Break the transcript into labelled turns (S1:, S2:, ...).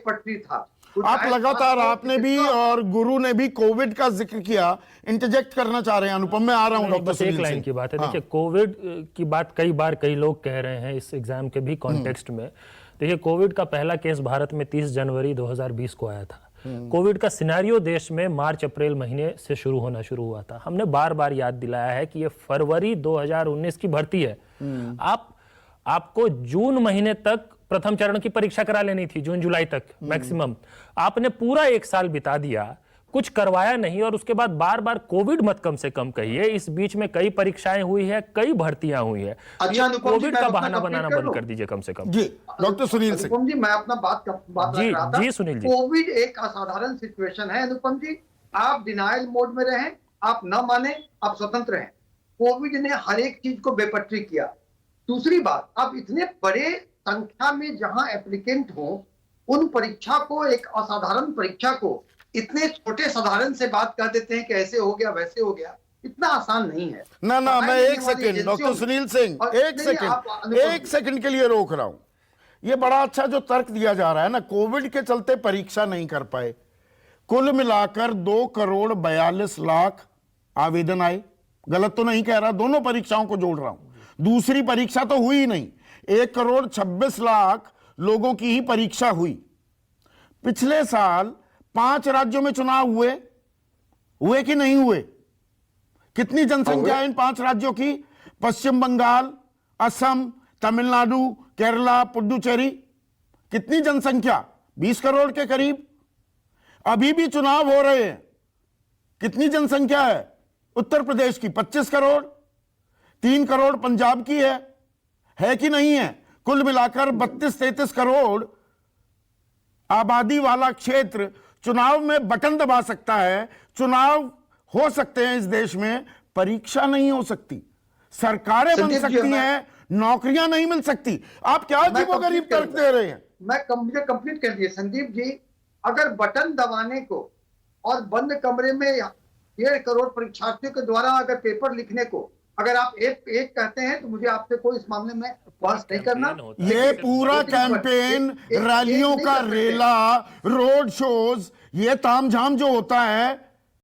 S1: पटरी था।
S2: आप लगातार, आपने भी और गुरु ने भी कोविड का जिक्र किया, इंटरजेक्ट करना चाह रहे हैं अनुपम, मैं आ रहा हूं डॉक्टर सुनील
S3: एक लाइन की बात है। देखिए, कोविड की बात कई बार कई लोग कह रहे हैं इस एग्जाम के भी कॉन्टेक्स्ट में। देखिए, कोविड का पहला केस भारत में 30 जनवरी 2020 को आया था। कोविड का सिनेरियो देश में मार्च अप्रैल महीने से शुरू हुआ था। हमने बार बार याद दिलाया है कि ये फरवरी 2019 की भर्ती है। आपको जून महीने तक प्रथम चरण की परीक्षा करा लेनी थी, जून जुलाई तक मैक्सिमम। आपने पूरा 1 साल बिता दिया, कुछ करवाया नहीं, और उसके बाद बार बार कोविड मत कम से कम कहिए। इस बीच में कई परीक्षाएं हुई है, कई भर्तियां हुई है।
S1: अच्छा,
S3: कोविड का बहाना बनाना बंद कर दीजिए कम से कम।
S2: जी डॉक्टर सुनील सिंह
S1: अनुपम जी, मैं अपना बात
S3: जी
S1: रख रहा था।
S3: जी सुनील जी,
S1: कोविड एक असाधारण सिचुएशन है अनुपम जी। आप डिनायल मोड में रहें, आप न माने, आप स्वतंत्र हैं। कोविड ने हर एक चीज को बेपटरी किया। दूसरी बात, आप इतने बड़े संख्या में जहां एप्लीकेंट हो, उन परीक्षा को, एक असाधारण परीक्षा को इतने छोटे साधारण से बात कर देते हैं कि ऐसे हो गया वैसे हो गया। इतना आसान नहीं है।
S2: ना मैं एक सेकंड डॉक्टर सुनील सिंह, एक सेकंड के लिए रोक रहा हूं। ये बड़ा अच्छा जो तर्क दिया जा रहा है ना, कोविड के चलते परीक्षा नहीं कर पाए। कुल मिलाकर 2,42,00,000 आवेदन आए। गलत तो नहीं कह रहा, दोनों परीक्षाओं को जोड़ रहा हूं। दूसरी परीक्षा तो हुई नहीं। 1,26,00,000 लोगों की ही परीक्षा हुई। पिछले साल 5 राज्यों में चुनाव हुए कि नहीं हुए? कितनी जनसंख्या है इन 5 राज्यों की? पश्चिम बंगाल, असम, तमिलनाडु, केरला, पुडुचेरी। कितनी जनसंख्या? 20 करोड़ के करीब। अभी भी चुनाव हो रहे हैं। कितनी जनसंख्या है? उत्तर प्रदेश की 25 करोड़, 3 करोड़ पंजाब की है कि नहीं है? कुल मिलाकर 32-33 करोड़ आबादी वाला क्षेत्र चुनाव में बटन दबा सकता है। चुनाव हो सकते हैं इस देश में, परीक्षा नहीं हो सकती, सरकारें बन सकती हैं, नौकरियां नहीं मिल सकती। आप क्या अजीबोगरीब तर्क दे रहे हैं?
S1: मुझे कंप्लीट कर दिए संदीप जी। अगर बटन दबाने को और बंद कमरे में 1.5 करोड़ परीक्षार्थियों के द्वारा अगर पेपर लिखने को अगर आप एक कहते हैं, तो मुझे आपसे कोई इस मामले में बहस नहीं करना।
S2: ये पूरा कैंपेन, रैलियों का रेला, रोड शोज, ये तामझाम जो होता है,